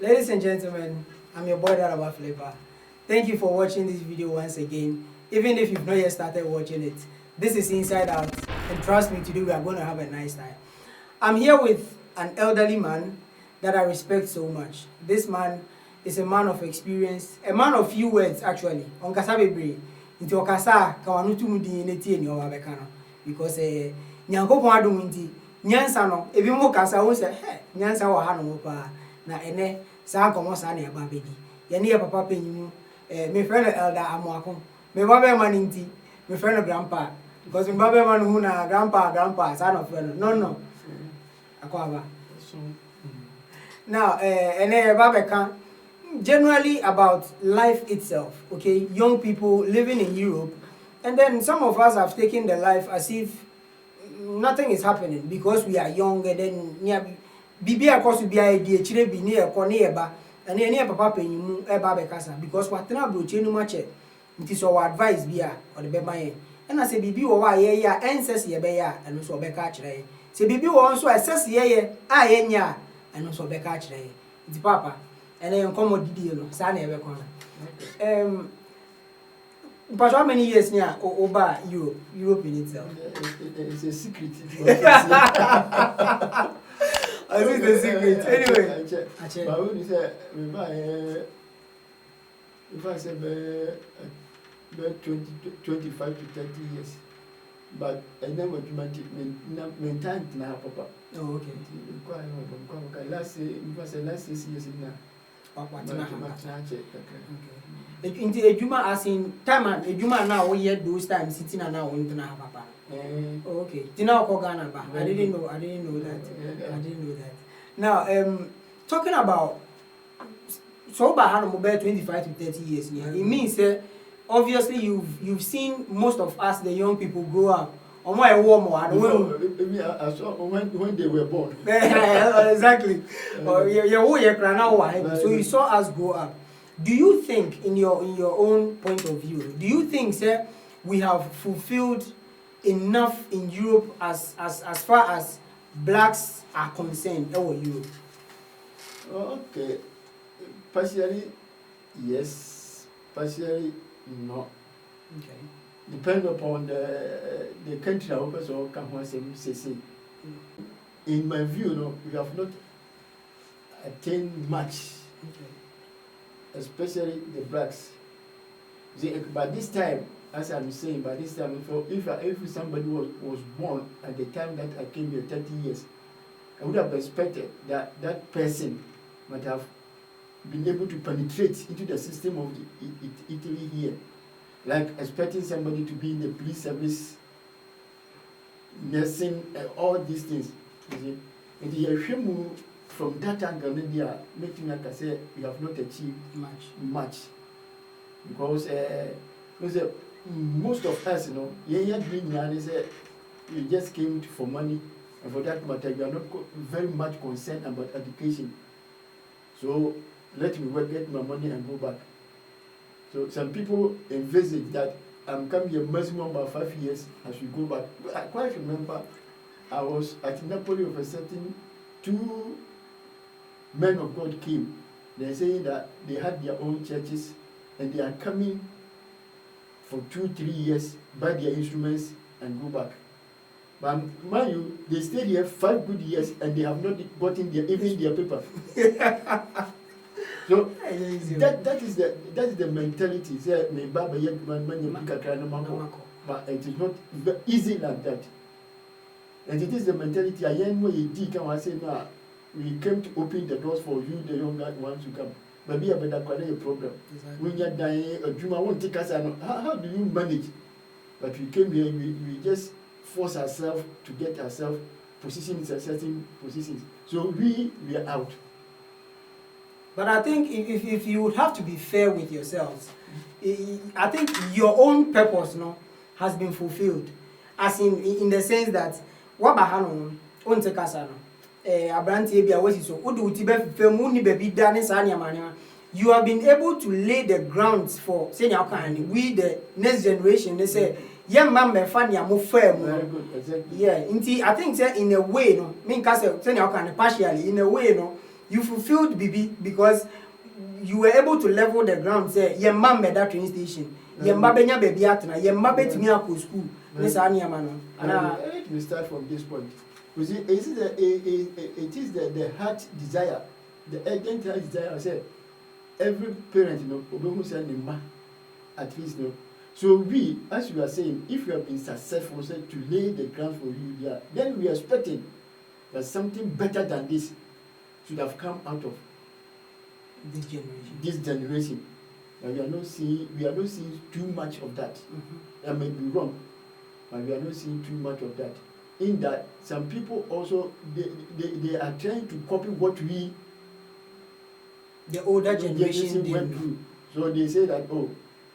Ladies and gentlemen, I'm your boy Daraba Flavor. Thank you for watching this video once again. Even if you've not yet started watching it, this is Inside Out, and trust me, today we are going to have a nice time. I'm here with an elderly man that I respect so much. This man is a man of experience, a man of few words actually. On Kasabebre, into Okasa, Kawanutu Mudi Neti and Yawabekano. Because Nyankopon adom nti, nyansa no, ebi mo kasa wo se, nyansa wo ha no pa. Na ene saa komo saa na eba bedi ye ne papa panyimu me friend elder amoako me baba man nti me friend grandpa because me baba man hu na grandpa saa no friend no akwaba now ene baba kan generally about life itself, okay? Young people living in Europe, and then some of us have taken the life as if nothing is happening because we are young, and then bibi akoso bi idea chire bi ne ekọ ne eba ene ene papa panyimu eba be kasa because watena broche nu mache nti so wa advice bi a o de be man na se bibi wo wa ye ya enses ye be ya eno so be ka chire se bibi wo nso assess ye a ye nya eno so be ka chire nti papa ene enkomo didi no sa na e be kon but how many years now over Europe in itself? It's a secret. I think the secret. Anyway, but when you say we buy, if I say 25 to 30 years, but I never maintain now, Papa. Oh, okay. Last 6 years now. Into a juma as in time and a juma now we had those times sitting and now on papa. Okay. Tina Kogana ba. I didn't know that. Now talking about so by mobile 25 to 30 years yeah. It means obviously you've seen most of us the young people grow up. I saw when they were born. Exactly. So you saw us grow up. Do you think, in your own point of view, do you think, sir, we have fulfilled enough in Europe as far as blacks are concerned? Europe. Okay, partially yes, partially no. Okay. Depend upon the country I hope so can say. In my view, no, we have not attained much. Okay. Especially the blacks. By this time, as I'm saying, by this time, if somebody was born at the time that I came here 30 years, I would have expected that person might have been able to penetrate into the system of Italy here. Like expecting somebody to be in the police service, nursing, all these things. You see? From that angle, making like I say, we have not achieved much. Because most of us, you just came for money, and for that matter, you are not very much concerned about education. So let me work, get my money, and go back. So some people envisage that I'm coming here maximum about 5 years as we go back. I quite remember I was at Napoli of a certain 2 men of God came. They're saying that they had their own churches and they are coming for 2-3 years, buy their instruments and go back. But mind you, they stayed here 5 good years and they have not gotten even their paper. So that is the mentality. But it is not easy like that. And it is the mentality. I can say now. We came to open the doors for you, the young ones to come. Maybe a better problem. When you're dying, a dreamer won't take us. How do you manage? But we came here, we just force ourselves to get ourselves positioned in certain positions. So we are out. But I think if you would have to be fair with yourselves, I think your own purpose has been fulfilled. As in the sense that, what bahano, on take us Abranti Ebia was so you have been able to lay the grounds for saying we the next generation. They say young man me fan ya mo firm. Yeah, I think say in a way no, mean say partially in a way no, you fulfilled Bibi because you were able to level the ground. Say, your mom made that train station. Your mom benya baby atna. Your mom bet me up school. Miss Anya mano. Let me start from this point. You see, it is the heart desire, the urgent heart desire. I say, every parent, you know, who send him at least, you know. So we, as you are saying, if you have been successful, say, to lay the ground for you, yeah, then we are expecting that something better than this should have come out of this generation. But we are not seeing too much of that. I may be wrong, but we are not seeing too much of that. In that, some people also they are trying to copy what the older generation went through. So they say that, oh,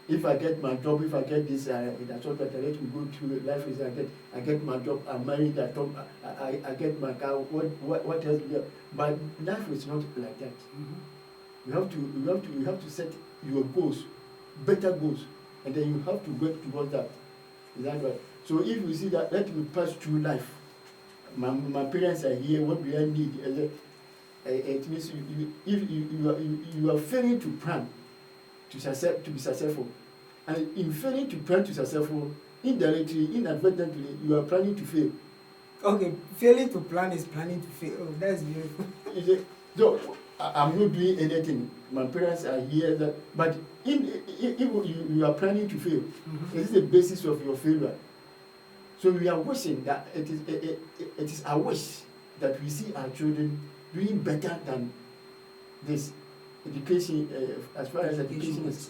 if I get my job, if I get this, that's what better. Let me go through life. Is I get my job, I'm married, I get my car. What else? But life is not like that. You have to set your goals, better goals, and then you have to work towards that. Is that right? So if you see that, let me pass through life. My parents are here. What do I need? It means if you are failing to plan to be successful, and in failing to plan to successful, indirectly, inadvertently, you are planning to fail. Okay, failing to plan is planning to fail. Oh, that's beautiful. So I'm not doing anything. My parents are here, but if you are planning to fail, this is the basis of your failure. So we are wishing that it is our wish that we see our children doing better than this. Education, as far as education is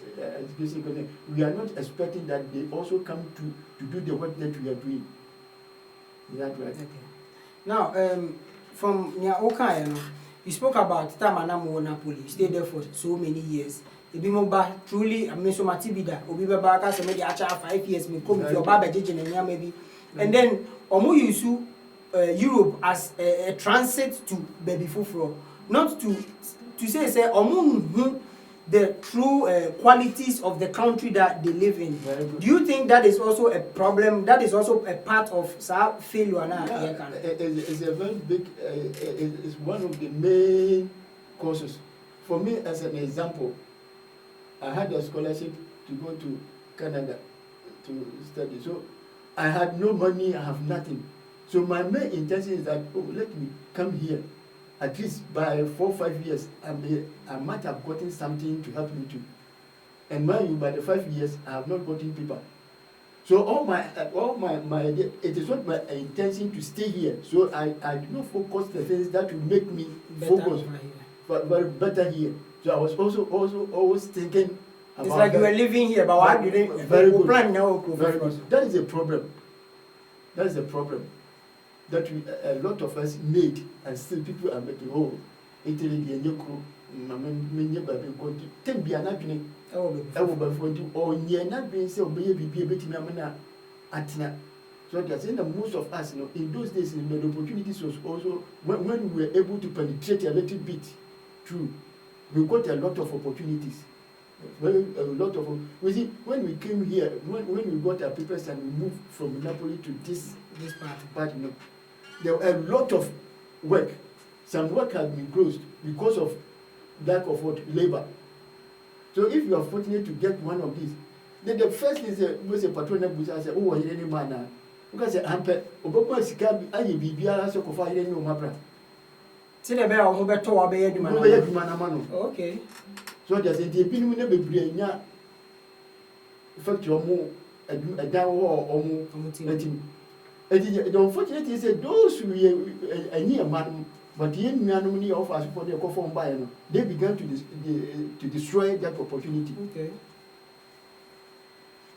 concerned, we are not expecting that they also come to do the work that we are doing. Is that right? Okay. Now, from Nyaoka, you spoke about Tamanamu Napoli. You stayed there for so many years. Ibimoba truly, I mean, so Matibida, Obibaba, so maybe after 5 years, me come with your Baba Jijin maybe. And then, Omu Yusu, Europe as a transit to Baby Fufro, not to say Omu the true qualities of the country that they live in. Do you think that is also a problem? That is also a part of failure? Yeah, it's a very big, it's one of the main causes. For me, as an example, I had a scholarship to go to Canada to study. So I had no money, I have nothing. So my main intention is that, oh, let me come here. At least by 4 or 5 years, I might have gotten something to help me too. And mind you, by the 5 years, I have not gotten paper. So all my idea, it is not my intention to stay here. So I do not focus the things that will make me focus, but better here. So I was also always thinking about. It's like you were living here, but why didn't very good. Plan now? Very good. That is a problem. That is a problem that a lot of us made, and still people are making. Oh, Italy, the Nyoko, many baby going to be an admin. Oh, but for you, or near not being so baby, be a bit mamma atina. So that's in the most of us, in those days, the opportunities was also when we were able to penetrate a little bit through, we got a lot of opportunities. A lot of, you see, when we came here, when we got our papers and we moved from Napoli to this part, there were a lot of work. Some work had been closed because of lack of labor. So if you are fortunate to get one of these, then the first thing is a patron of I say, oh, any man, because I'm Obopo Sikabi, I be Biara so for any no mapra. See the bear who better obey the man. Okay. So there's a deep in the brain, fact, your more a down or more. The unfortunate is that those who are a near man, but the enemy of us for their conform by, they began to destroy that opportunity. Okay.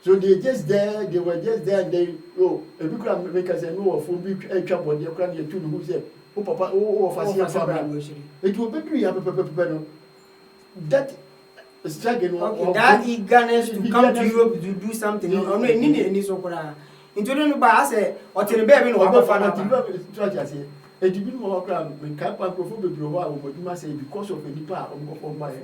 So they were just there, and they, oh, a big crowd makers and no of big a chap on their cranny to who said, oh, papa, oh, of us, it will be 3 that struggling. Okay, that eagerness to come to Europe to do something. No, any so into the bar, I say, or to the baby, no, I say, a debut more ground, when Kappa Prophet Browa, but you must say because of a nipa on by.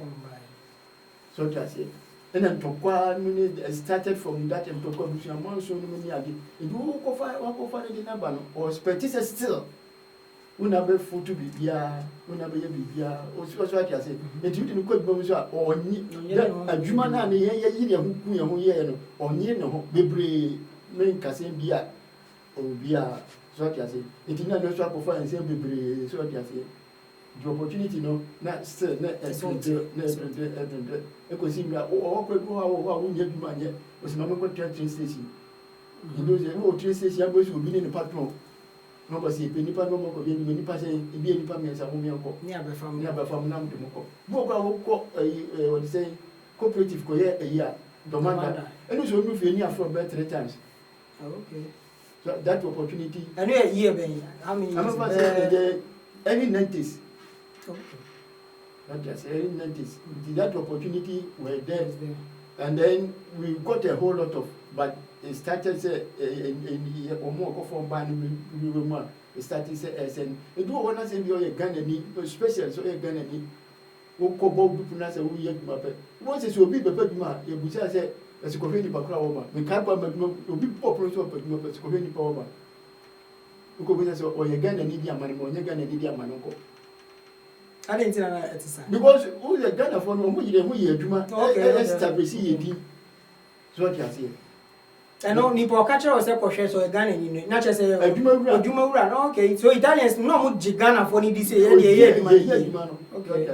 So that's it. And then Tokwa started from that and Tokwa Bushaman, so many again. It will go for the number or spectators still. una be food bibia una be bibia o so ati ase enti you dey go be so onyi adwuma na ne ye yire ho ku ye ho ye no onyi ne ho bebre me nkase bia obia so ati ase enti na no so akofa ense bebre so ati ase the opportunity no na still na every e ko si mia o ko go ha wo nya adwuma nye o si ma me ko train station you know say o train station go so obi ne patron no go see pe nipa no mo ko bi ni pa say e bi nipa me sa mo mi enko ni abefam na mo de mo ko bo ko what say cooperative ko ye a domanda eno so mi fi ni afro be 3 times. Okay, so that opportunity and a year ben how many years I'm say early 90s. Okay, not just early 90s. That opportunity were there, and then we got a whole lot of, but it started say in Omo for ban we it started say SN it do want to say you Ghana ni special so e Ghana ni wo ko bo bu na say wo ye ma pe wo say so bi be pe ma e bu say as ko hwe ni ba kra wo ma me ka ba ma obi pop pro so pe ma pe ko hwe ni pa wo ma ko bu say o ye Ghana ni di amane mo nye Ghana ni di amane ko I didn't know that it's because who the Ghana for no mo yire mo ye adwuma establish ye di so what you say. I know nipo catcher was a koshe so Ghana ni na che say adwuma wura no okay so Italians no mo Ghana for ni this year ye adwuma no okay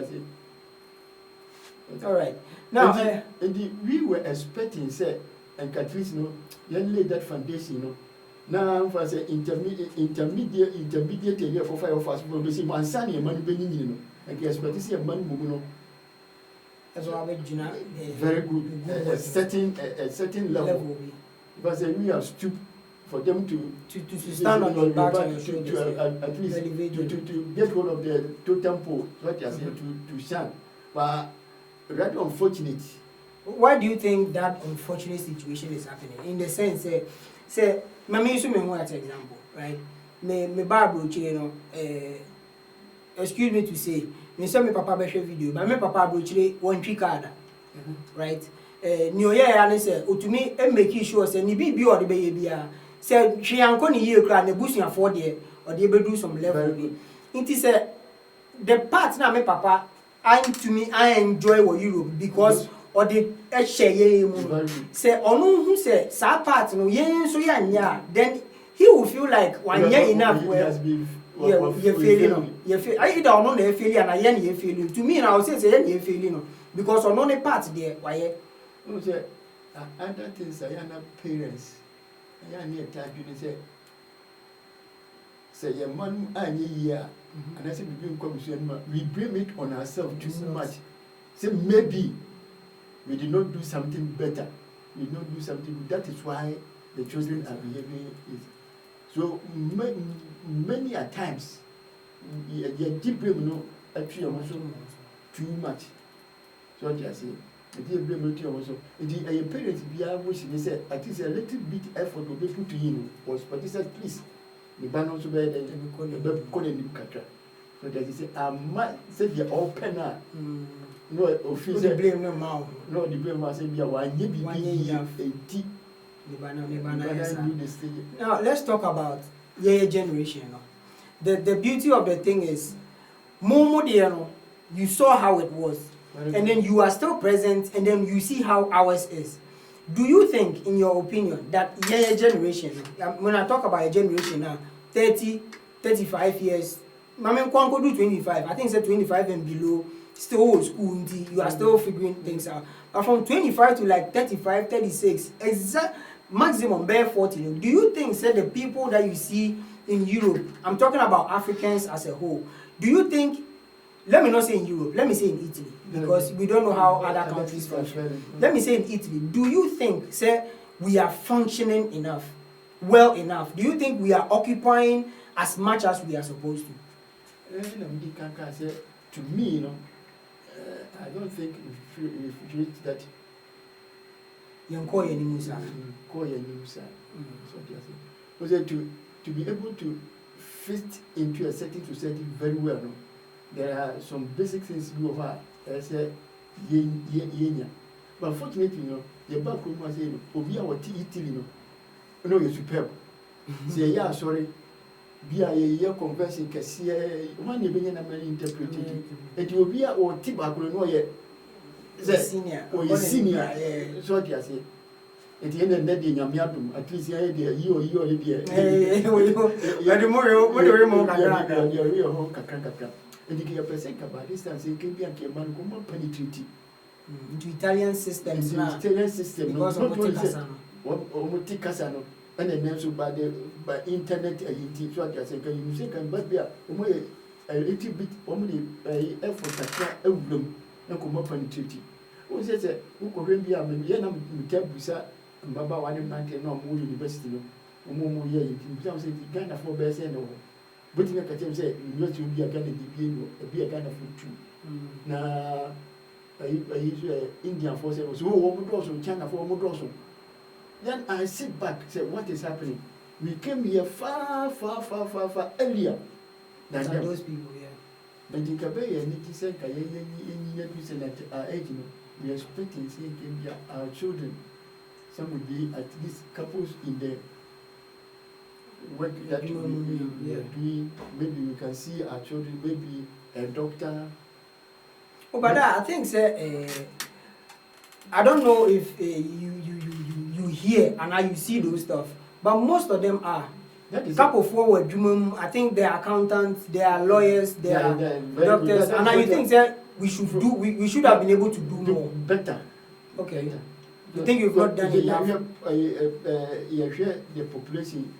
all right now and we were expecting say and Catrice no you lay that foundation no now for say intermediate area for fire fast we be see man san e man be nyini no and expect see man mumu no as well very good a certain level. Because we have stooped for them to stand on your back and at least to get hold of the totem pole, what you say, to shine. But rather unfortunate. Why do you think that unfortunate situation is happening? In the sense, say, Mami use me one example, right? Me Bible, you know, excuse me to say, me say me papa be share video, but me papa brochire one trick card, right? New year and say otumi e make sure say ni bibi or the be bia say hwianko ni ye kra na busuafo de or dey be do some level bi nti say the part na me papa I enjoy what Europe because or the share ye mu say onu hu say sa part no ye so ya nya then he will feel like one year enough well you feel no you feel I don't know na feel and I ye feel to me now say ye feel no because on no part there why no say other things I am parents I am near time you say your man any year and I say we blame it on ourselves too much. Say maybe we did not do something better. We did not do something. That is why the children are behaving is so many at times you deep blame actually also too much. So what you say the blame also the parents be wish they say at least a little bit effort will be put to you was but he said please the ban also be the katra so that he say say they open no office the blame no mouth no the blame was say be one year be now let's talk about your generation the beauty of the thing is Momo Diano, you saw how it was and then you are still present and then you see how ours is. Do you think, in your opinion, that your generation, when I talk about a generation now, 30, 35 years, I mean, Kwanko do 25, I think it's 25 and below, still old school, you are still figuring things out. But from 25 to like 35, 36, exact maximum bare 40, do you think, say, the people that you see in Europe, I'm talking about Africans as a whole, do you think, let me not say in Europe, let me say in Italy, because we don't know how other countries function. Let me say in Italy, do you think, say, we are functioning enough, well enough? Do you think we are occupying as much as we are supposed to? To me, I don't think if we reach that. So to be able to fit into a setting society very well, no? There are some basic things you have. I say, but unfortunately, your back room was saying, "Obia what Italy, no, you're superb." Say, yeah, sorry, be a year conversing Cassia, one evening and many interpreted. It will be a or Tiba no yet. Senior Or senior, so I say. At the end of the day, Yamiadum, at least you or dear. Real home Kakaka. And you get a about this time, say, can be a man who penetrate into Italian systems now. Italian system, Because of Casano. And then also by internet, so I say, can you say, can but be a little bit only effort a room, and come up and treaty. Who says, who could be a Miliana Mutabusa, Baba, 190 no more university, no more year, you can say, kind of 4 best and all. But you can say, you know, to be a kind of be a kind of food too. Now, Indian forces was also China for Modoso. Then I sit back, say, what is happening? We came here far earlier than those people, yeah. But in Kabay and Niki said, at our age, we are expecting seeing our children. Some would be at least couples in the work that we are doing. Maybe we can see our children, maybe a doctor. Oh, but I think, sir, I don't know if you hear and how you see those stuff, but most of them are. Couple forward, I think they are accountants, they are lawyers, they are doctors, and now you think that we should have been able to do more. Better. Okay. Better. You think you've not done enough? You share the population,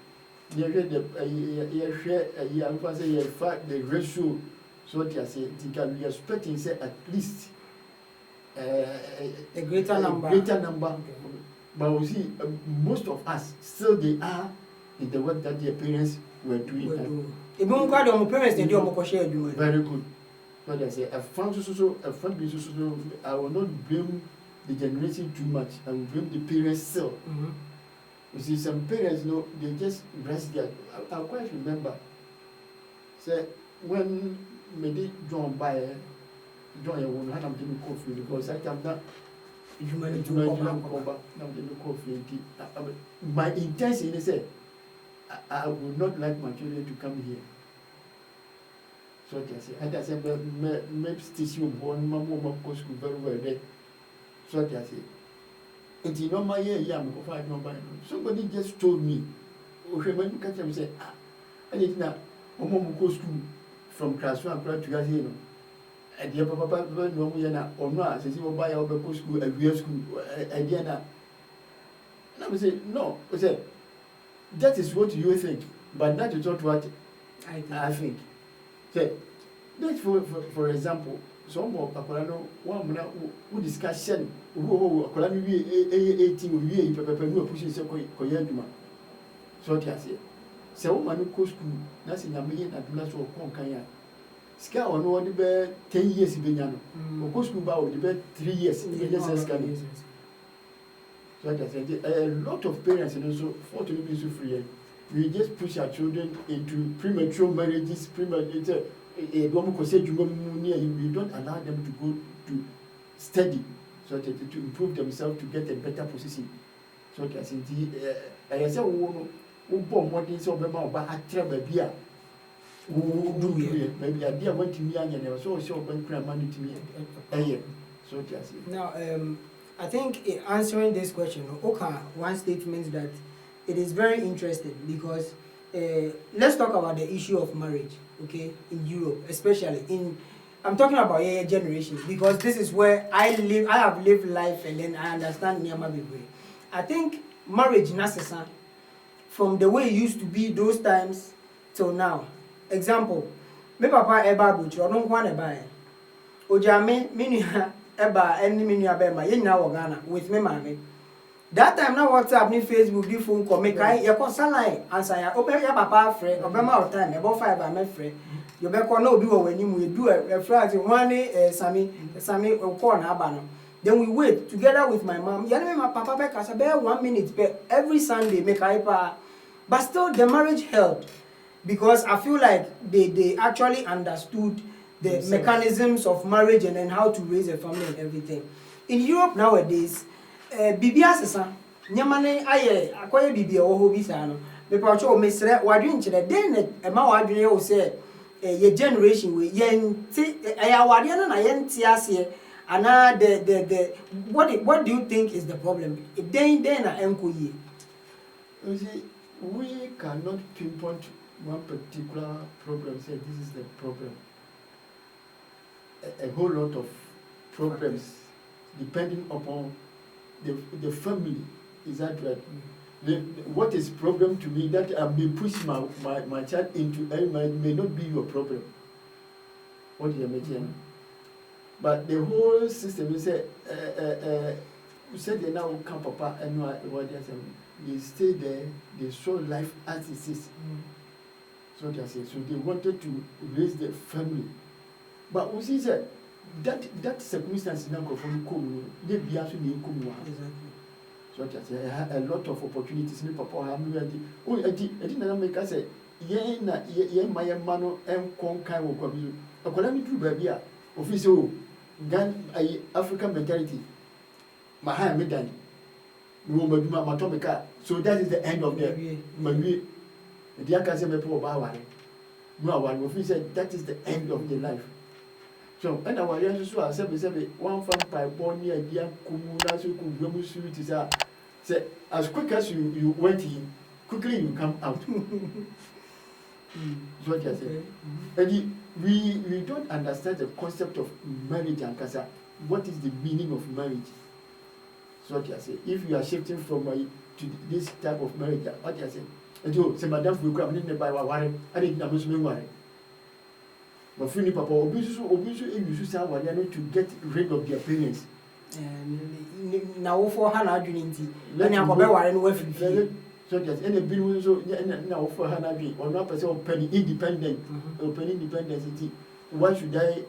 you share the ratio, so they say, we are expecting at least a greater number. Okay. But we see most of us still they are in the work that their parents were doing. Even parents they do very good. But I say a fund so I will not blame the generation too much. I will blame the parents still. You see, some parents know they just rest there. I quite remember. Say when maybe John buy John you won't have them coffee because I can not my intention is that I would not like my children to come here. So I said, maybe teach you born, my mom of course very well there. So I said, it's in my year, somebody just told me, okay, when you catch them say, and it's not, mom goes school from class 1 to class here. And the papa no yana or not, says you buy our school, a real school, Diana. And I would say, no, I said, that is what you think, but that is not what I think. Say, that's for example, some more Pacolano, one who discussion, who Colani 18 years, Papa pushing so Koyaduma. So I say, so woman who goes school, that's in a million at Nassau Concaya. Ska or no the 10 years in Benyano. Of course, Cuba would be 3 years in Benyano. So I said, a lot of parents and also fortunately so free. We just push our children into premature marriages, we don't allow them to go to study so that to improve themselves to get a better position. So I said, I said, who born what is over my baby. Maybe I didn't want to be young and so money to me. So just now, I think in answering this question, one statement that it is very interesting because let's talk about the issue of marriage, okay, in Europe, especially I'm talking about your generation because this is where I have lived life and then I understand Nyama Bibre. I think marriage necessary from the way it used to be those times till now. Example, me papa eba buchi ono nkwa na eba oja me nua eba eni me nua be ma ye nyina wo Ghana with me mama. That time na WhatsApp ni Facebook di phone call me kai ye ko salai answer ya obe ya papa frɛ obema o time e bo 5 am frɛ you be ko na obi wo wani mu edu e frɛ ati one sami call na aba no. Then we wait together with my mom. Ya me my papa be kasa be 1 minute be every Sunday make I pa, but still the marriage helped. Because I feel like they actually understood the mechanisms of marriage and then how to raise a family and everything. In Europe nowadays, Bibia Sesa, Nyamane aye akoye Bibia oho bisa no. me pacho mesre wadwen kire den e ma wadwen ye say your generation we yenti ayawade na yenti ase ana the what do you think is the problem then na enko ye. You see, we cannot pinpoint one particular problem, say this is the problem. A whole lot of problems depending upon the family. Is that right? What is problem to me that I may push my child into may not be your problem. What do you mean? But the whole system is you said they now come papa and what they stay there, they show life as it is. So they say, so they wanted to raise the family. But we see that circumstance now from come, they be actually come. So I say a lot of opportunities. Me papa have me ready. Oh, I didn't make us say, ye my mano and conquer or come. A colony to baby, official Gan African mentality. My hand made done. So that is the end of the maybe the Akase me poor bawa. No one will said that is the end of the life. So and our young so I said one fan by born near dear Kumuna so could go to say as quick as you went in, quickly you come out. So what I say. And we don't understand the concept of marriage and casa. What is the meaning of marriage? So what I say. If you are shifting from to this type of marriage, what I say. And you say, Madame, we come in by worry. I didn't know me worry. But Fini Papa, obviously, you should say to get rid of their parents. Now for Hannah Unity, let me have a better way. So there's any bill so now for Hannah or not person penny independent or penny independence. Why should I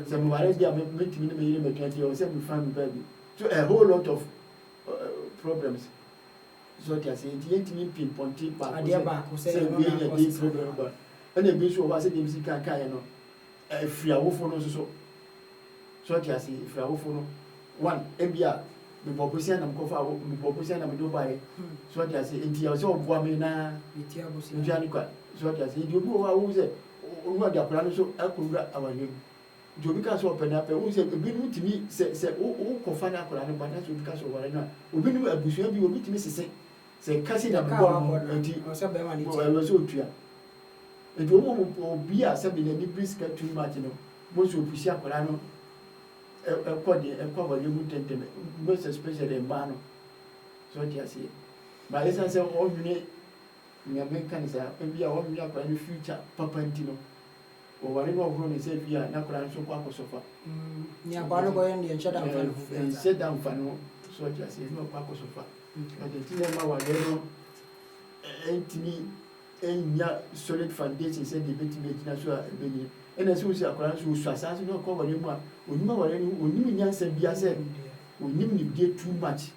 some already make me 20 or 7 baby? So a whole lot of problems. So there's a pinpointed back. Say we a problem. And a bishop was a music can a free awful so. So I say if I will one MBA the population and cover the population and do by so I say India so Guamina Janica. So I say you go who's it what the plan so I could our name. Jobika so open up who said been to me say oh confana Koran but that's because of what I know. We been a bush will meet me say Cassie and or something I was so true. It will be a 7 any brisk too much, you know. Most will push up Korano. A cover you would most especially in Bano. So I say. But as I say, all you need, we are making maybe all we have any future Papantino. Or whatever grown is said, we are not going to so sofa. Yeah, Bano and shut down. Sit down, Fano. So I say, no Paco sofa. But the Tina Mawano ain't me. Enya solid foundation said the bit make na so abeni ena so si akora so swasa so no ko wale mu a onima wale ni onim nyansa bia se onim ni bia too much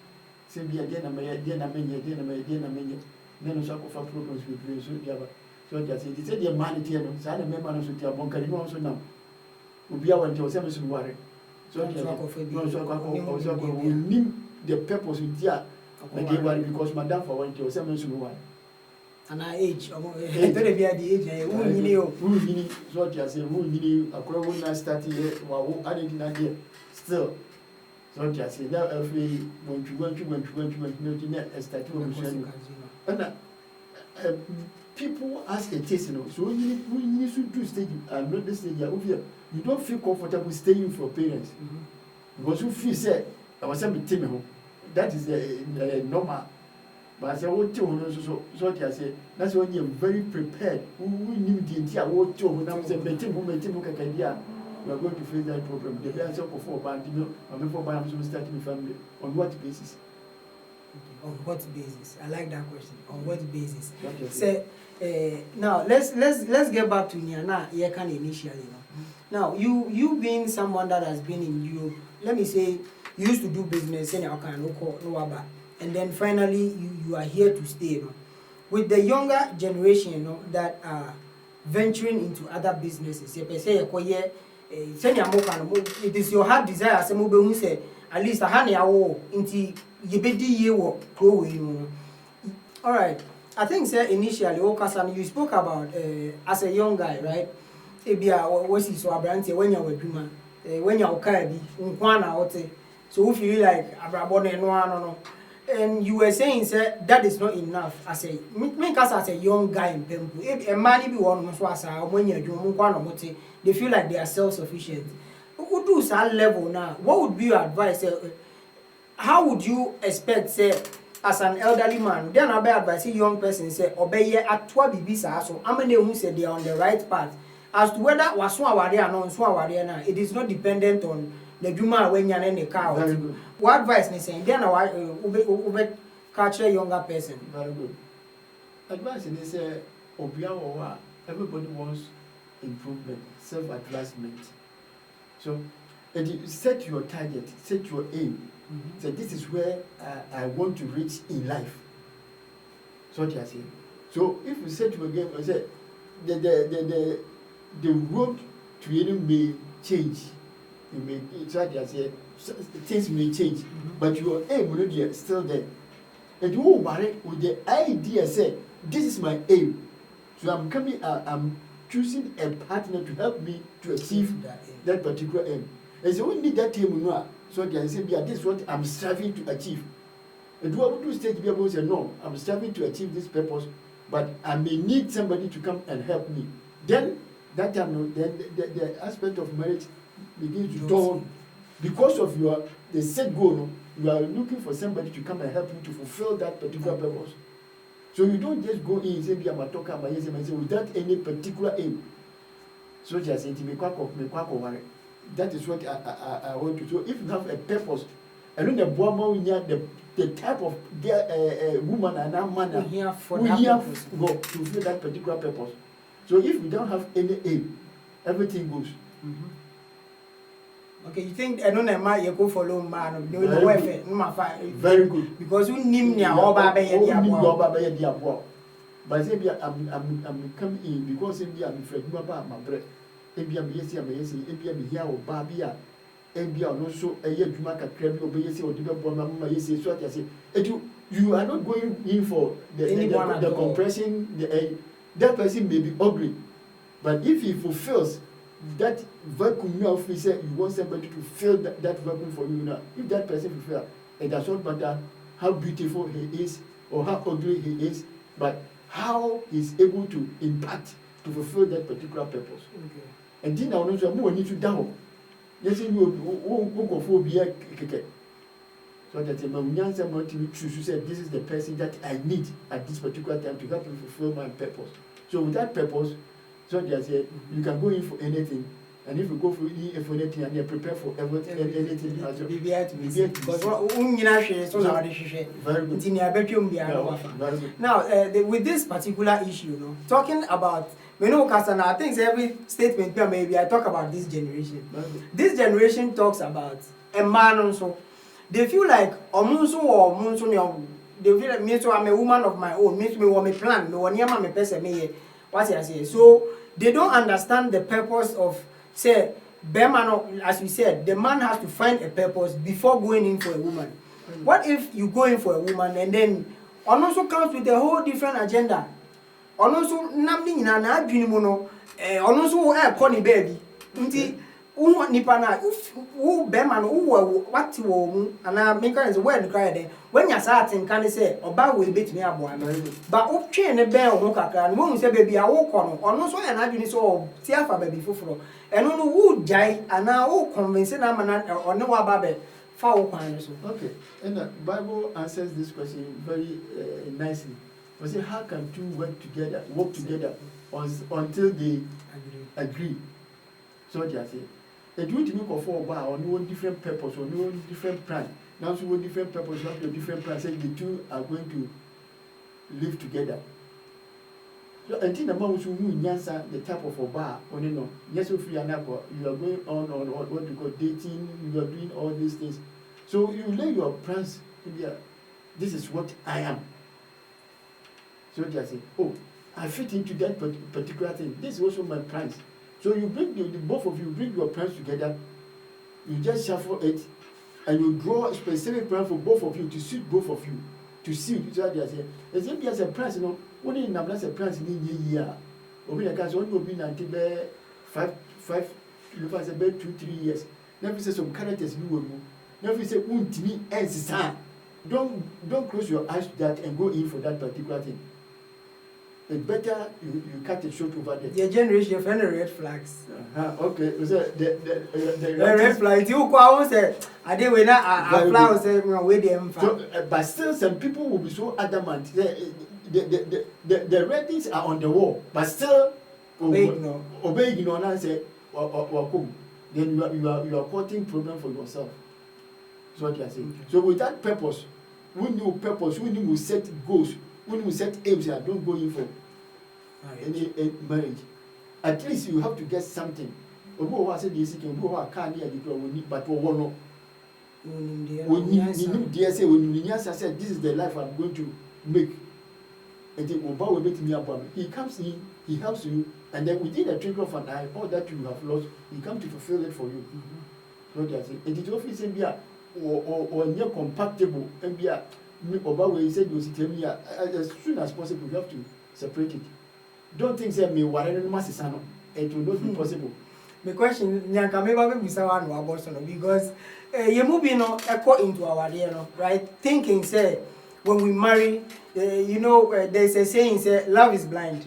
se bia de na me de na menye na no so akofa problems we play so dia ba so dia say they the man tie no sa na me man so tia bon kari no so na obi a wante o se me so ware so dia no so akwa onim the purpose dia na dey worry because madam for wante o se me so ware and our age, I better be at the age. Who need what I say, who need a crowd when I started here, while I didn't idea. Still, so I say, now if we went to net a statue of and people ask a taste, you know, so we need to do stage, I'm not this stage over here. You don't feel comfortable staying for parents because you feel said, I was saying, Timmy, that is a normal. But I say, what you so I say, that's when you're very prepared. Who knew the entire what you when I was a meeting who made him look at idea. We are going to face that problem. The answer for Bandino, and before Bandino starting family. On what basis? On what basis? I like that question. On what basis? Say, now let's get back to Niana. You can initially now. You being someone that has been in Europe, let me say, you used to do business in your kind of and then finally you are here to stay, you know. With the younger generation, you know, that are venturing into other businesses. It is your heart desire who say at least a honey into you be grow, you know. All right. I think sir initially you spoke about as a young guy, right? Ebia what is so abrante when you adwuma when you car bi nkwa na wote. So if you feel like abrabone no. And you were saying sir that is not enough as a me as a young guy in Pembu. A man be one so as when you adwuma nkwa na wote, they feel like they are self-sufficient. Who do that level now? What would be your advice? How would you expect say as an elderly man, then I be advise a young person say obey atwa bibi sa so amene who say they are on the right path as to whether waso aware or no so aware na, it is not dependent on the dwuma when you na the car. What advice ni saying then ube catch a younger person? Very good. Advice is say obia everybody wants improvement, self-advancement. So set your target, set your aim. So this is where I want to reach in life. So what you are saying. So if you set your game, say the road to it may change. You may so what you are saying. Things may change, but your aim will be still there. And you will worry with the idea. Say this is my aim. So I'm choosing a partner to help me to achieve that particular aim. And so we need that aim. So they say, this is what I'm striving to achieve. And do I want to state to be able to say, no, I'm striving to achieve this purpose, but I may need somebody to come and help me. Then that time, then the aspect of marriage begins to dawn. Because of the set goal, you are looking for somebody to come and help you to fulfill that particular purpose. So you don't just go in and say, without any particular aim. So just say, that is what I want to. So if you have a purpose, and then the type of woman and a man who to fulfill that particular purpose. So if we don't have any aim, everything goes. Okay, you think I don't know you go follow man very good. Because you name me oba be but say I'm coming in because I'm afraid my bread. Ebia me here o ba bia ebia no so adwuma kakra bi obeyesi o de bebo mama yesi so ati say you are not going in for the compression that person may be ugly, but if he fulfills that vacuum you have said you want somebody to fill that vacuum for you now, if that person fulfill it does not matter how beautiful he is or how ugly he is, but how he's able to impact to fulfill that particular purpose. Okay. And then I want to need to down. Yes, you will go for beer. So that a man to choose to say this is the person that I need at this particular time to help me fulfill my purpose. So with that purpose, so they say you can go in for anything, and if you go for anything and you prepare for everything, anything. Now, with this particular issue, talking about. I think every statement maybe I talk about this generation. This generation talks about a man also. They feel like they feel like me so I'm a woman of my own. Me want me plan. Me want me person me. What I say. So they don't understand the purpose of say man. As we said, the man has to find a purpose before going in for a woman. What if you go in for a woman and then also comes with a whole different agenda? Also, naming na adwini mu no also wo e ni baby nti wo nipa na wo be ma no wo what wo mu ana make sense when cry then when you start think can say oba we betimi aboa but wo twe ne be wo kakra no wo say baby a wo kɔ no ono so e na adwini so ti afa baby foforo eno no wo jai ana wo convince na mana ono wa ba be fa wo kwan so. Okay, and the Bible answers this question very nicely. We say, how can two work together until they agree? So what you say? They do it to for a bar or no different purpose or no different plan. Now, so one different purpose, you have a different plan. Say the two are going to live together. So until the man who answer the type of a bar, or you know, yes, if you are going on what you call dating, you are doing all these things. So you lay your plans in there. This is what I am. So they say, oh, I fit into that particular thing. This is also my plans. So you bring both of you bring your plans together. You just shuffle it, and you draw a specific plan for both of you to suit both of you to see so they say as if as a price no only in a price in year obi can so only be 5 you pass about 2-3 years never say some characters you will never say untimi ensisa don't close your eyes to that and go in for that particular thing. It's better you cut it short over there. The generation of any red flags. Okay. So the red flags. You go say, I did when I fly say where them. So, but still, some people will be so adamant. The red things are on the wall, but still obey. You know, and I say, then you are causing problem for yourself. That's what you are saying. Okay. So with that purpose, when you set goals. When you set aims, don't go in for any marriage. At least you have to get something. But this is the life I'm going to make. He comes in, he helps you, and then within a twinkle of an eye, all that you have lost, he comes to fulfill it for you. What you are saying. And it often be or near compatible and be he said as soon as possible you have to separate it. Don't think say me whatever masisano. It will not be possible. My question nyanka me ba be bisa one about so because you move echo into our right thinking say when we marry there's a saying say love is blind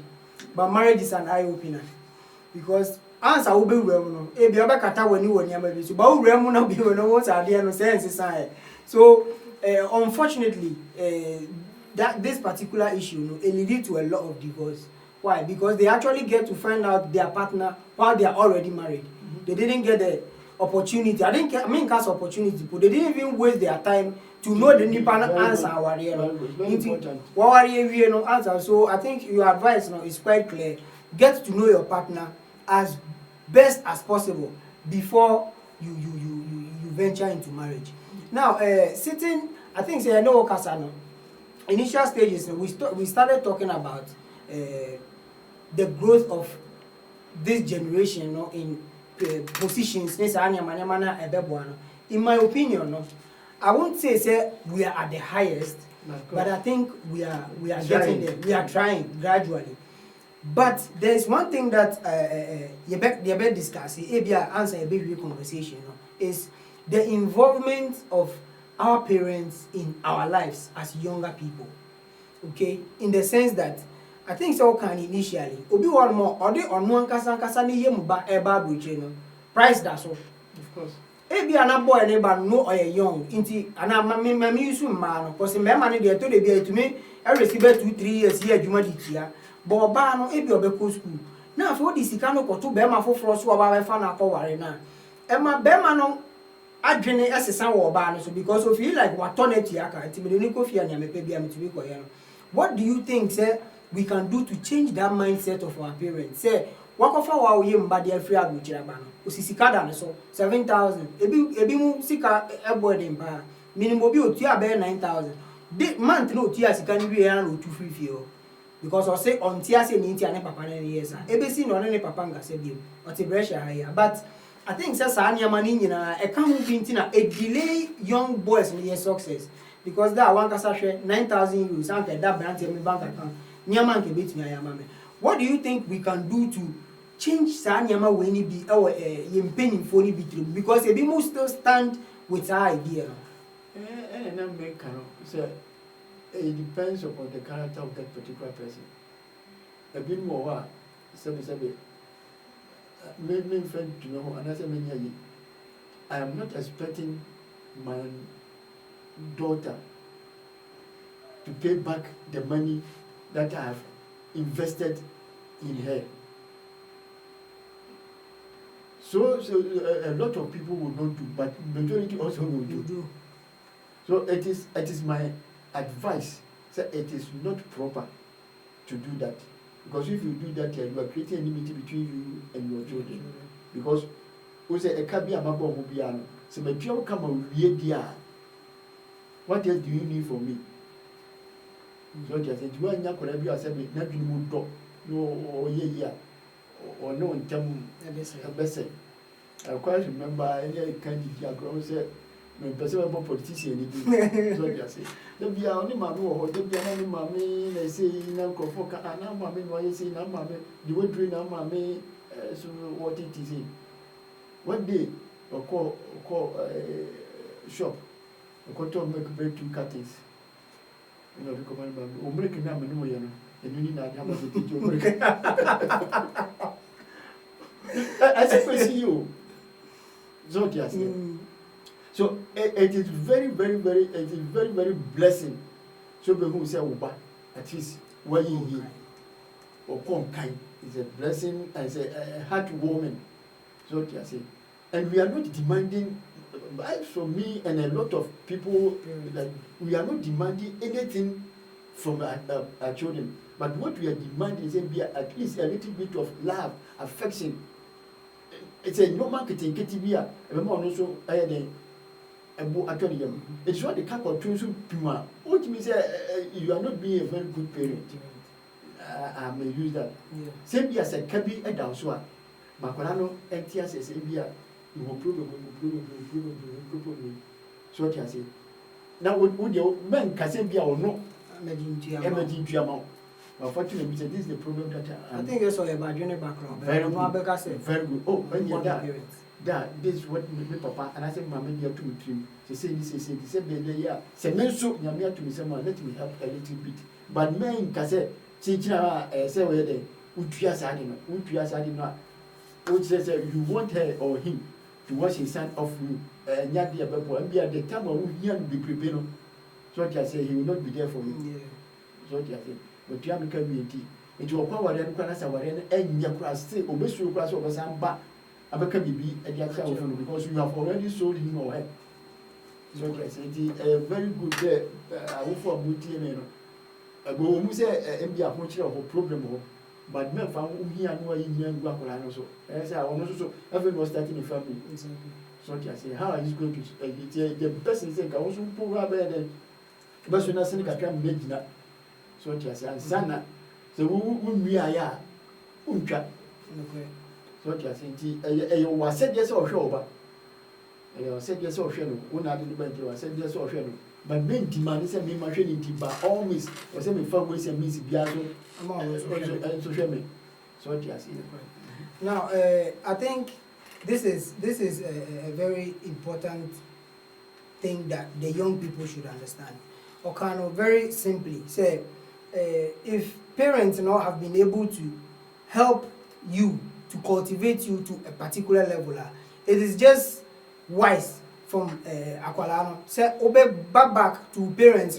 but marriage is an eye opener because answer will be no e bi obekata wani woni amabi so ba wo remu na bi no what ade no sense sai so unfortunately, that this particular issue, it leads to a lot of divorce. Why? Because they actually get to find out their partner while they are already married. They didn't get the opportunity. I mean, cast opportunity, but they didn't even waste their time to know the Nipan answer. Answer. So I think your advice now is quite clear. Get to know your partner as best as possible before you venture into marriage. Now, sitting, I think say I know Kasano. Initial stages, we started talking about the growth of this generation, in positions. In my opinion, I won't say we are at the highest, but I think we are getting there. We are trying gradually. But there is one thing that you better discuss. Answer a big conversation. Is the involvement of our parents in our lives as younger people. Okay, in the sense that I think so can initially obi one more or the on one kasa ni yemu ba eba bridge no price that so of course ebi ana boy neighbor no or young inti ana mami use ma no cause me ma ne dey to dey be atumi e receive 2-3 years here adwuma di tia but ba no ebi obekọ school na afọ di sika no koto be ma foforo so oba we fa na akọware na e ma be ma no adwene esesa wo ba no so because of feel like what turn it aka intimi ni ko fia nya mepe bia metumi ko ye no. What do you think say we can do to change that mindset of our parents? Say wakofa wa oye mba de afri abuchira ba no osisika da no so 7,000 ebi mu sika ebo de mba minimum bi otu abe 9,000 de month no otu asika ni bi ya no otu free fee o because o say on tia say ni tia ne papa na yes ebe si no ne papa ngase bi o te pressure higher but I think say sa anyama ni nyina e kan hu binti na a delay young boys in their success because that one kasa share 9,000 euros and that brand in my bank account nyama nke betumi ayama me. What do you think we can do to change sa nyama we ni bi ye mpanimfo ni bi trim because e bi mo still stand with our idea no and make so it depends upon the character of that particular person. A bit more sabi me friend to know and I say I am not expecting my daughter to pay back the money that I have invested in her. So a lot of people will not do, but majority also will do. So it is my advice that it is not proper to do that. Because if you do that, you are creating enmity between you and your children. Because we say a kabi amabo hubiano. So my child come and dia. What else do you need from me? So I said, you are not going to be a seven, not you would drop. No, yeah, or no, in term a blessing. I quite remember any kind of diagram said, me person about politician ni so dia say the bia oni maame wo ho the bia na ni maame na say na nkofo ka na maame no ye say na maame the way drain na maame so what it is one day call shop to make break two curtains you know recommend maame o break na me no ye no enu ni na ha ba the teacher break I say you so dia say so it is very blessing so be who say uba at least when you hear or come kind is a blessing and a heartwarming so I say and we are not demanding from me and a lot of people that we are not demanding anything from our children but what we are demanding is be at least a little bit of love affection it's a no marketing ketibia remember also it's what the cap of tourism puma. What means you are not being a very good parent. I may use that. Same as a cabby and down so. Macolano and Tias is India. You will prove so what I say. Now, would your men Casabia or no? Emerging to amount. Unfortunately, this is the problem that I think it's all about your background. Very good. Oh, when you're that this is what my papa and I said, Mamma, you have to meet him. She said, this is it. She said, yeah, say, men so, you have to me someone, let me help a little bit. But men, Cassette, Chichina, say, where they would just add him, which says you want her or him to wash his son off you, and yet the Bible, and be at the time of he be prepared. So I say, he will not be there for you. So I say, but you have to be a tea. It will power and class our and your class, say, obesity class over some back. Abeka bibi because you have already sold him or her. So I say a very good I for booty no. Go mu say MB approach of problem but men found here no yin yan go akola so. I say I want so everyone was starting a family. Exactly. So I say how are you going to the person say ka also pull up there. But so na say ka kam megina. So I say ansana so we aya untwa. Okay. So what you are saying, you were said yes or sure, you said yes or sure, one other debate, you said yes or sure. But men demand is a main machine by always, or some ways and means Biazo, and social media. So what you are saying. Now, I think this is a very important thing that the young people should understand. Or kind of very simply say, if parents have been able to help you to cultivate you to a particular level, it is just wise from Aqualano. Say, obey back to parents.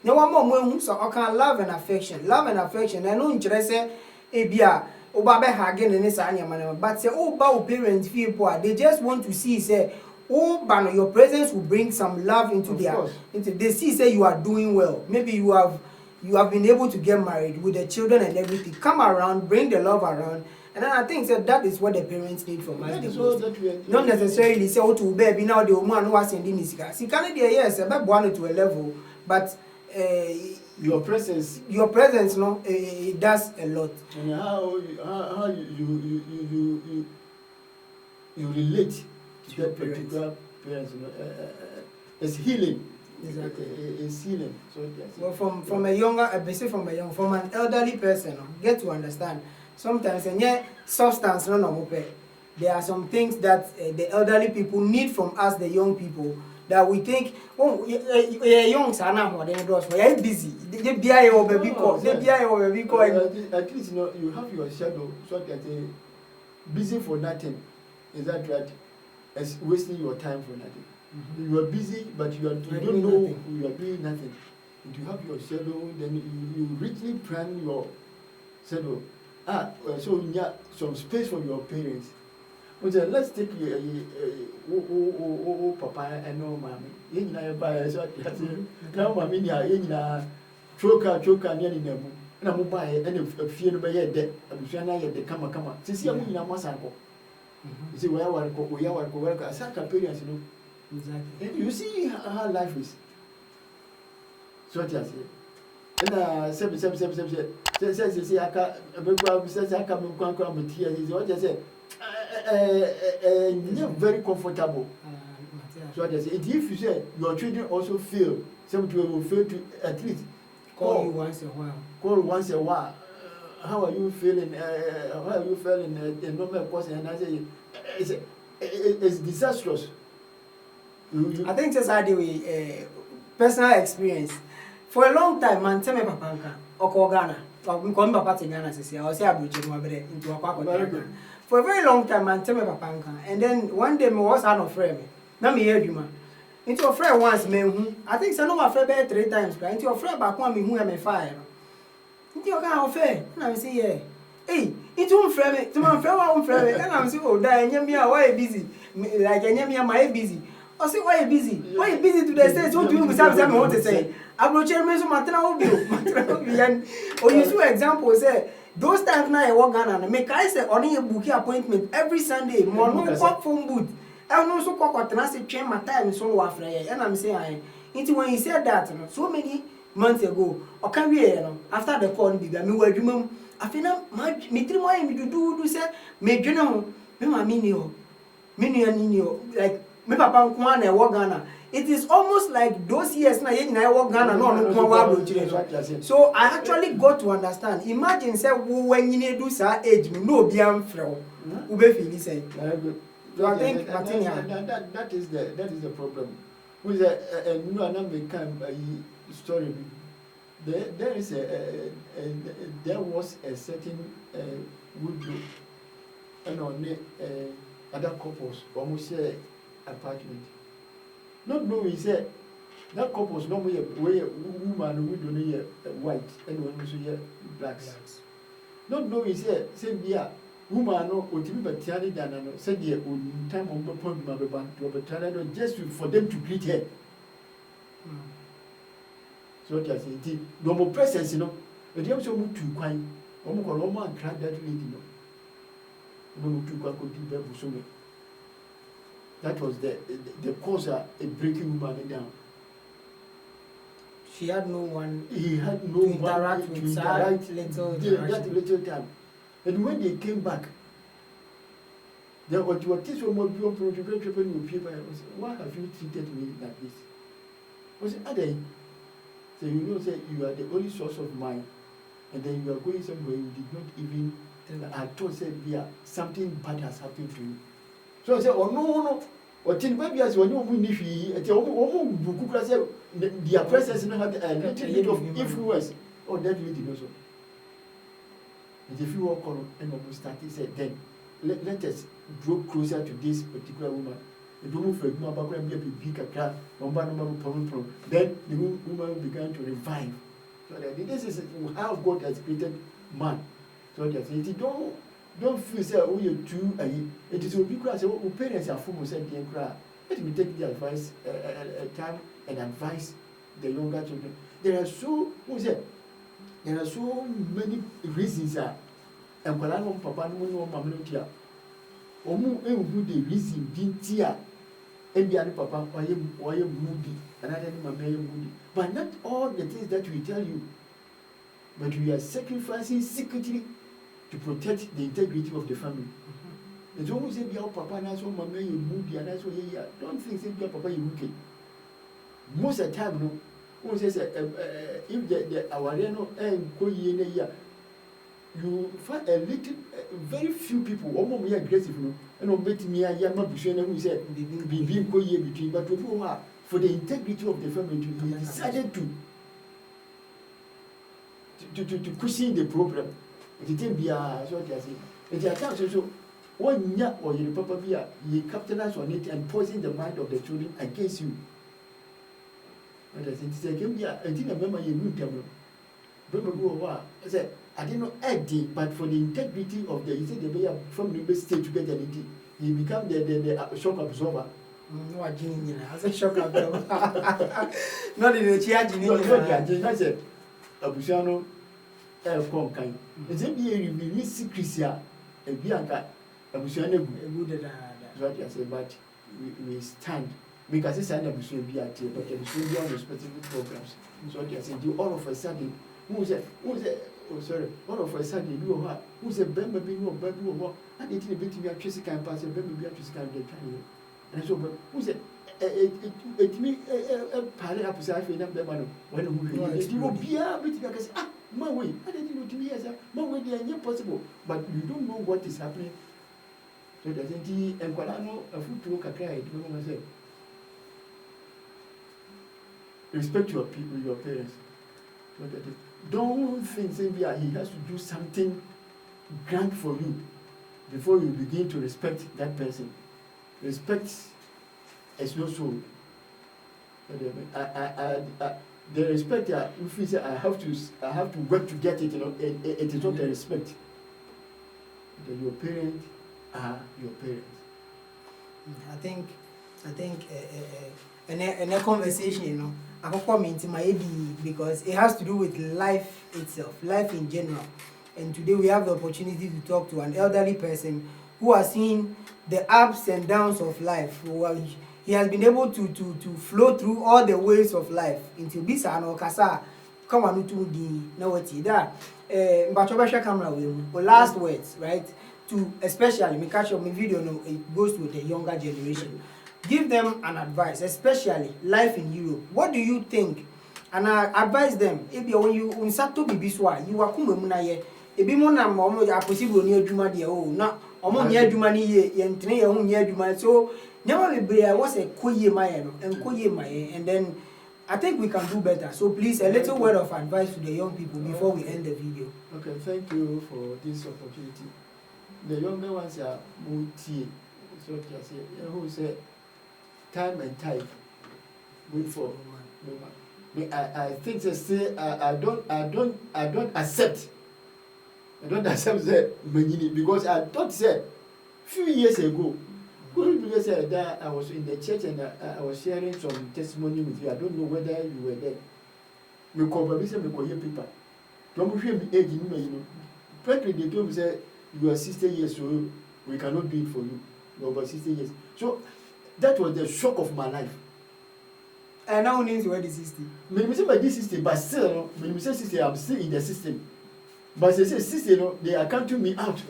No one more who so can love and affection. Love and affection. I know interest ebia oba be hagen and anya but say oh parents feel poor. They just want to see say oh ban your presence will bring some love into they see say you are doing well. Maybe you have been able to get married with the children and everything. Come around, bring the love around. And then I think that is what the parents need from us. Not necessarily say, oh, to baby now the woman who was sending his car. See, can yes, about one to a level, but your presence, no, it does a lot. And how you relate to that particular parents, it's healing. Exactly, it's healing. So well, from an elderly person, get to understand. Sometimes and substance there are some things that the elderly people need from us, the young people, that we think, oh, young sana more than those. We are busy. They be our baby call. They be our baby call. At least you have your shadow, so that busy for nothing. Is that right? It's wasting your time for nothing. You are busy, but you don't know you are doing nothing. If you have your shadow, then you richly plan your shadow. So you have some space for your parents. But let's take papa and no mommy. You know, buy so now mommy, choker near the and I will buy any fear by a debt. I'm sure I had the come. Since you are Masako. You see, where we are work as a parents, Exactly. You see how life is. So what I say. And says I can't very comfortable. So they say, if you say your children also fail, some children will fail to at least Call you once a while. Call once a while. How are you feeling? How are you feeling? A normal person, and I say it's disastrous. I think that's how the personal experience. For a long time, man, tell me papa nka oko Ghana. Or come papa to Ghana say I say abroad mo abere into akwa Ghana. For a very long time, man, tell me papa nka. And then one day me was an of friend me. Na me hear adwuma. Into your friend once me hu. I think say no my friend be 3 times. Into your friend back one me hu e me fire. Into your kind of fair. Na me say yeah. Hey, it won't friend me. To my friend won't friend me. And I'm say oh da enyemia why busy. Like enyemia my busy. I say why you busy? Why you busy to the stage? What do you say? What to say? Abroad me so matena obi and or you see example say those times now I work Ghana make I say only a booking appointment every Sunday no pop phone booth I no so kwatena say train my time so wa frey and I'm saying into when he said that so many months ago or can we after the call be me wadwuma afina me tiri mo me do say me dwene ho me ma me ni o me nua ni o like me papa nko na e work Ghana. It is almost like those years now I work Ghana no. So I actually got to understand. Imagine say when you do sa age no be am frɛ wo be feel say. So I think that is the problem. With a new American story. There is there was a certain widow and on other couples almost share apartment. Not knowing say that couples normally where woman who don't white and when we hear blacks. Not knowing say be a woman no otimi batiani dana no said the time on the point to just for them to greet her. So what I say, no more presence, you know. But you have so much to quine. Almost a Roman cried that lady, no. No to go to be that was the cause of a breaking woman down. She had no one. He had no to interact one with that little time. And when they came back, there was this one more people. Why have you treated me like this? Was it other? So you know, say you are the only source of mine, and then you are going somewhere you did not even. I told say yeah, something bad has happened to you. So I said, oh no. Or till maybe as when you win if you say their presence not have a little bit of influence. Oh, that lady also. And if you walk on and almost started said then let us draw closer to this particular woman. The woman for a big car, then the woman began to revive. So that this is how God has created man. So that it don't feel say oh you too it is obi cry say oh parents are full say dey cry let me take the advice time and advise the younger children. There are so many reasons and kwala no papa no mama no tia omu ehun the reason dintia ebia ni papa oye moody another ni mama moody but not all the things that we tell you but we are sacrificing secretly to protect the integrity of the family. It's always say, papa, and that's what mama you moody, and that's what you don't think, say, papa, you wicked. Most of the time, no, who says, if the Awareno and Koye, you find a little, very few people, almost more aggressive, no, and on betting me, I am not who said, be Koye between, but for the integrity of the family, he decided to cushion the problem. It didn't be a sort of thing. It is so one year or you papa be you capitalize on it and poison the mind of the children against you. And I said, I didn't remember you knew them. Remember, I said, I didn't know Eddie, but for the integrity of the, he said, the from the state to get anything, he became the shock absorber. No, I didn't. I said, shock absorber. Not in the chair, I said, Abusiano. Come kind. It's a be secrecy a bianca abusuane egu so I say but we stand because it's an abusuane be at but abusuane be on specific programs so I say do all of a sudden who say all of a sudden you are who say bemba be no baby and it be to be a tracy can pass a baby be a tracy can get and so who say it me a party up say I feel them man when you will be a bit like ah my way I didn't know to me as a my way they are impossible but you don't know what is happening. So there's a and no a food to kakra I don't know myself. Respect your people, your parents. So that don't think say he has to do something grand for you before you begin to respect that person. Respect is not so. The respect if you say I have to work to get it, you know, it is not a respect. Your parents are your parents. I think in a conversation, you know, I can come into my AD because it has to do with life itself, life in general. And today we have the opportunity to talk to an elderly person who has seen the ups and downs of life. He has been able to flow through all the waves of life until bisa no kasa come on to the na wati da mbachobesha camera with last words, right? To especially me catch up my video no, it goes to the younger generation. Give them an advice, especially life in Europe. What do you think? And I advise them, ebi when you unsato bibiswa, you are kuma munaye. Ebi mo na mo ya possible ni adwuma de o na omo nya adwuma ni ye ntene ye ho nya adwuma. So never be was a koye maye no and koye maye, and then I think we can do better. So please, a little word of advice to the young people before we end the video. Okay, thank you for this opportunity. The younger ones are multi, so I say, who say time and tide wait for no man. I think they say I don't accept that because I thought say few years ago. Couldn't because that I was in the church and I was sharing some testimony with you. I don't know whether you were there. Me probably say me call people. Don't hear me age you know. Frankly, they told me say you are 60 years old. We cannot do it for you. You are about 60 years. So that was the shock of my life. And now names where the 60. Me say by this system, but still, me say 60, I'm still in the system. But they say 60, you know, they are counting me out.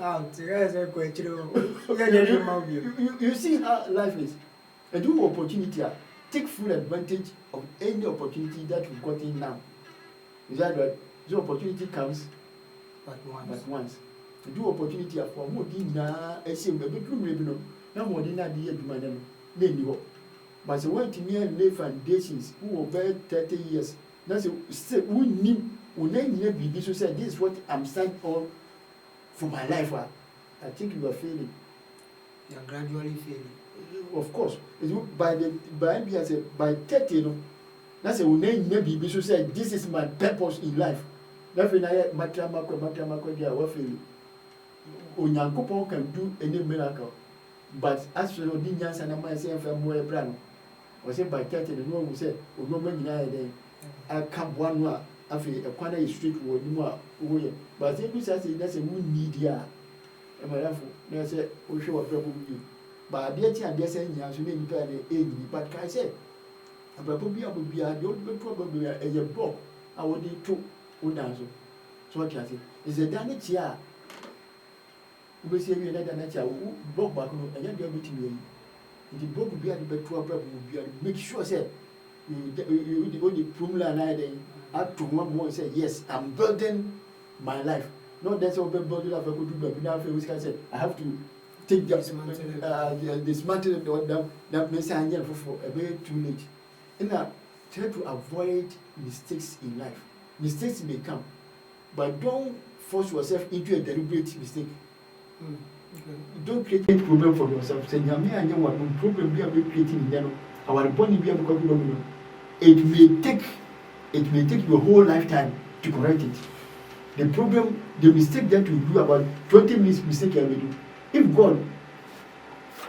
You see how life is. A new opportunity. Take full advantage of any opportunity that you've got in now. Is that right? The opportunity comes but once. The new opportunity for more dinner, I say, maybe no more dinner, dear, do my name. Then but the one to near lay foundations who were very 30 years. That's a who knew. So said, this is what I'm standing on for my life. I think you are failing. You are gradually failing. Of course. By 30, you know, that's a maybe so said, this is my purpose in life. Nothing I matamako, they are failing. Onyankopon can do any miracle. But as for the Dinyans and I myself, I'm more brand. Or say by 30, the one who said, oh, no, many I come one more. After a corner is street word, no more. But then we say that's a moon media. And my life, I say, we show a problem. But dear Tia, dear saying, you have to make the age. But I said, a probably the old probably a book. I would need two would answer. So what I say is a damage here. We say we let an answer, book back, and you're meeting me. The book will be at the better problem, make sure, say, you only Pumla and I. Up to one more say yes, I'm building my life. No, that's all building up. I could do, but now I say I have to take dismantle that makes I for a bit too late. And I try to avoid mistakes in life. Mistakes may come, but don't force yourself into a deliberate mistake. Okay. Don't create a problem for yourself. Say, "Yami and you want problem we are creating." Then our body we have become. It may take your whole lifetime to correct it. The problem, the mistake that you do, about 20 minutes mistake you will do. If God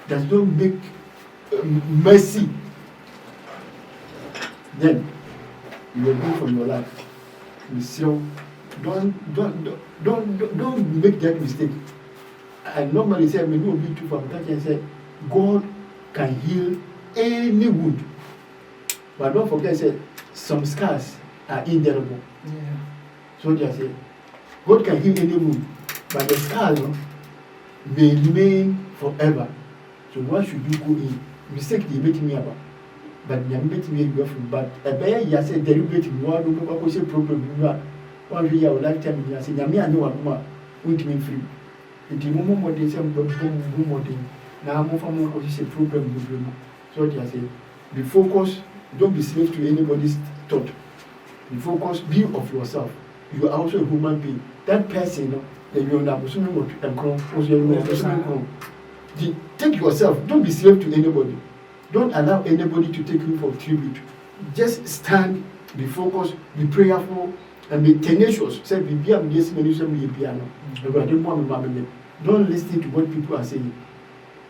does not make mercy, then you will go from your life. So don't make that mistake. I normally say, when you be too from that and say, God can heal any wound. But don't forget, say, some scars are indelible. Yeah. So they say, God can heal any wound, but the scars may remain forever. So why should you go in? Mistake they make me about. but nyame betumi ayi afiri but ɛbɛyɛ yia sɛ deliberate mu wa do bɛkɔ sɛ problem mu a wɔnhwɛ yɛ a wɔ lifetime nyina sɛ nyame ane wɔ nom a wontumi mfiri nti mommɔ mmɔden sɛ mbɛbɔ mu mmɔden na momfa mo nkɔhyehyɛ program bebree mu so ɔde ase be focused, don't be slave to anybody's thought. Be focused, be of yourself. You are also a human being. That person, that you are take yourself, don't be slave to anybody. Don't allow anybody to take you for tribute. Just stand, be focused, be prayerful, and be tenacious. Say, don't listen to what people are saying.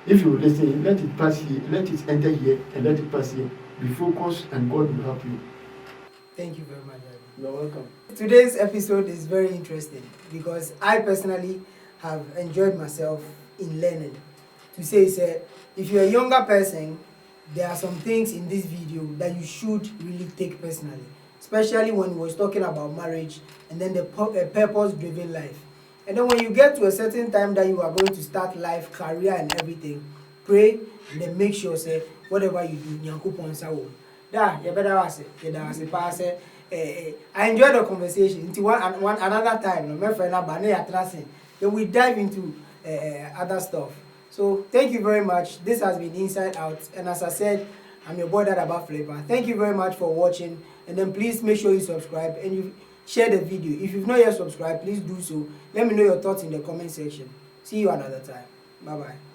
If you listen, let it pass here, let it enter here, and let it pass here. Be focused, and God will help you. Thank you very much, Daddy. You're welcome. Today's episode is very interesting because I personally have enjoyed myself in learning. To say, if you're a younger person, there are some things in this video that you should really take personally, especially when he was talking about marriage and then the purpose-driven life. And then when you get to a certain time that you are going to start life, career and everything, pray and then make sure say whatever you do, Nyankopon sa wo. Da, you better say, I enjoyed the conversation. Until one another time, no my friend then we dive into other stuff. So thank you very much. This has been Inside Out, and as I said, I'm your boy Dad About Flavor. Thank you very much for watching, and then please make sure you subscribe and you share the video. If you've not yet subscribed, please do so. Let me know your thoughts in the comment section. See you another time. Bye bye.